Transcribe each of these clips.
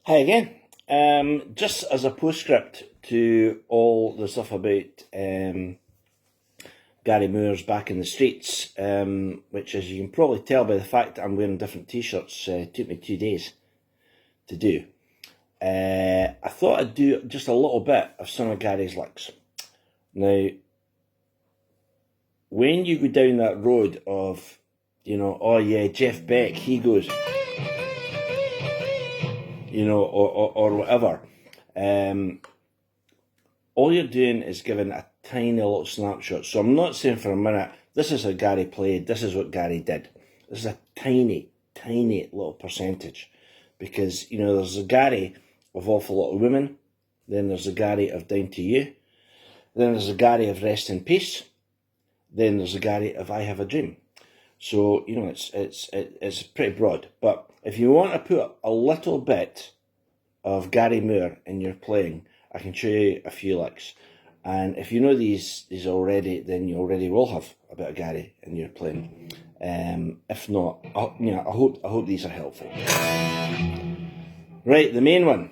Hi again. Just as a postscript to all the stuff about Gary Moore's Back in the Streets, which, as you can probably tell by the fact that I'm wearing different t-shirts, took me 2 days to do. I thought I'd do just a little bit of some of Gary's licks. Now, when you go down that road of, oh yeah, Jeff Beck, he goes, or whatever, all you're doing is giving a tiny little snapshot. So I'm not saying for a minute, this is how Gary played, this is what Gary did. This is a tiny, tiny little percentage. Because, there's a Gary of Awful Lot of Women, then there's a Gary of Down to You, then there's a Gary of Rest in Peace, then there's a Gary of I Have a Dream. So, it's pretty broad. But if you want to put a little bit of Gary Moore in your playing, I can show you a few licks. And if you know these already, then you already will have a bit of Gary in your playing. If not, I hope these are helpful. Right, the main one.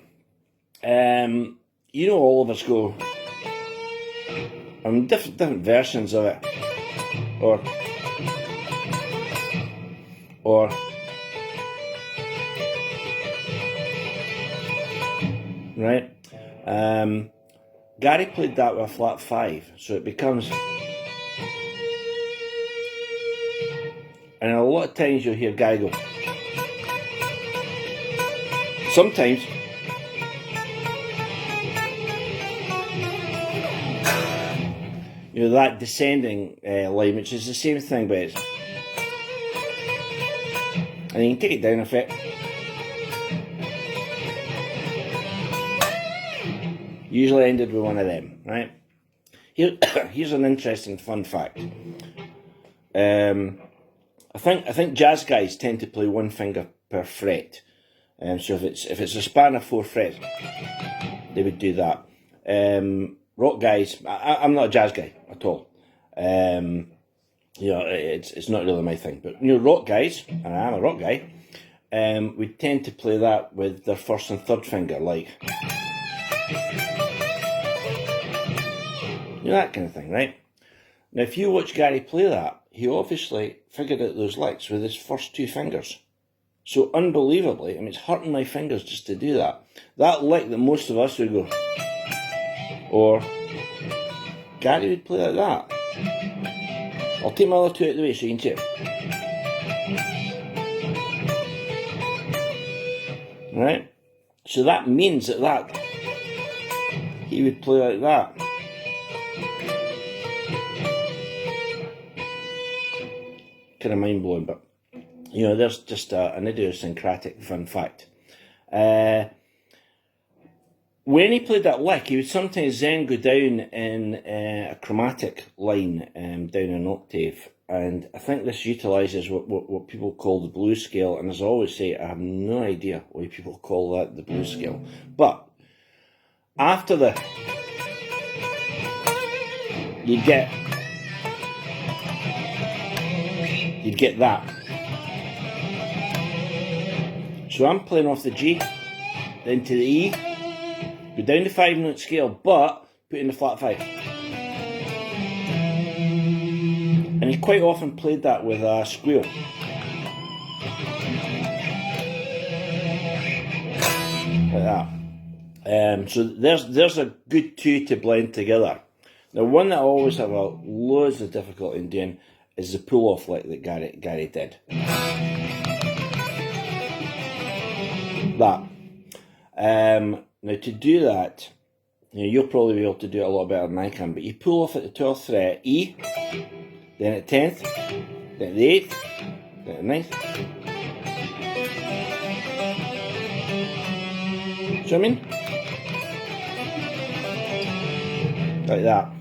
All of us go on different versions of it, or right. Gary played that with a flat 5, so it becomes, and a lot of times you'll hear Gary go. Sometimes that descending line, which is the same thing, but it's, and you can take it down a bit. Usually ended with one of them, right? Here's an interesting fun fact. I think jazz guys tend to play one finger per fret. So if it's a span of 4 frets, they would do that. Rock guys, I'm not a jazz guy at all. It's not really my thing. But rock guys, and I am a rock guy, we tend to play that with their first and third finger, like that kind of thing, right? Now, if you watch Gary play that, he obviously figured out those licks with his first 2 fingers. So unbelievably, it's hurting my fingers just to do that. That lick that most of us would go, or Gary would play like that. I'll take my other 2 out of the way so you can see it. Right? So that means that he would play like that. Kind of mind blowing, but there's just an idiosyncratic fun fact. When he played that lick, he would sometimes then go down in a chromatic line, down an octave, and I think this utilises what people call the blues scale, and as I always say, I have no idea why people call that the blues scale. But after you'd get that. So I'm playing off the G, then to the E, go down the 5-note scale, but put in the flat 5. And he quite often played that with a squeal. Like that. So there's a good 2 to blend together. Now, one that I always have loads of difficulty in doing is the pull-off lick that Gary did. That. Now, to do that, you'll probably be able to do it a lot better than I can, but you pull off at the 12th fret, E, then at 10th, then at the 8th, then at the 9th. See what I mean? Like that.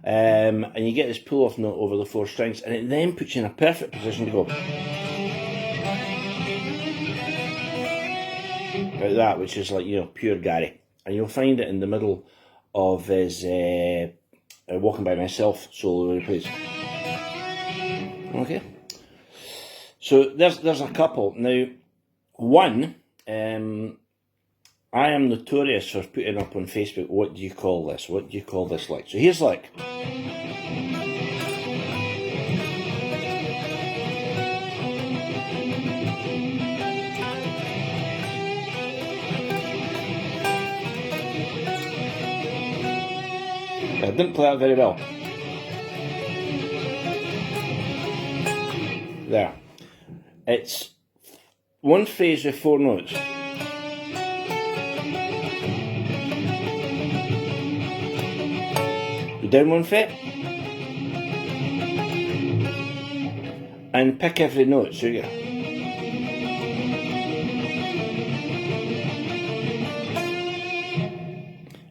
And you get this pull-off note over the 4 strings, and it then puts you in a perfect position to go like that, which is like, pure Gary. And you'll find it in the middle of his Walking By Myself solo where he plays. Okay. So there's a couple. Now, one, I am notorious for putting up on Facebook, what do you call this? What do you call this lick? So here's lick. I didn't play that very well. There. It's one phrase with 4 notes. Go down 1 fret and pick every note. So you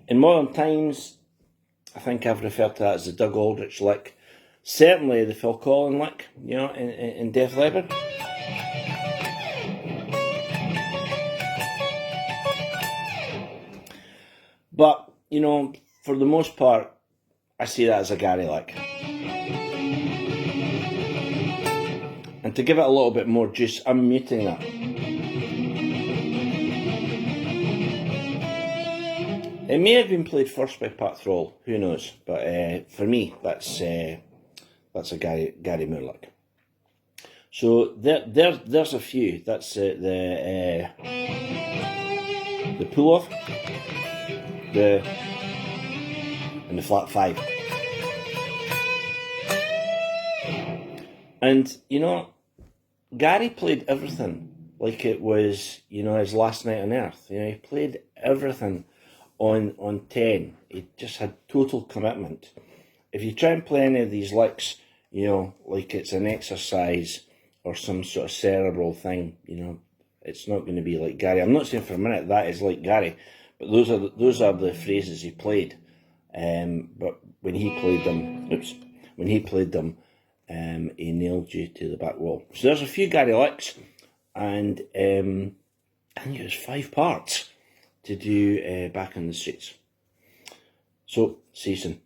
in modern times, I think I've referred to that as the Doug Aldrich lick. Certainly the Phil Collen lick, you know, in Def Leppard. But, you know, for the most part, I see that as a Gary lick. And to give it a little bit more juice, I'm muting that. It may have been played first by Pat Thrall, who knows? But for me, that's a Gary Moore lick. So there's a few. That's the pull off, and the flat 5. And you know, Gary played everything like it was, you know, his last night on earth. You know, he played everything on 10. He just had total commitment. If you try and play any of these licks, you know, like it's an exercise or some sort of cerebral thing, you know, it's not going to be like Gary. I'm not saying for a minute that is like Gary, but those are the phrases he played. But when he played them, he nailed you to the back wall. So there's a few Gary licks, and I think it was 5 parts to do Back in the Streets. So, see you soon.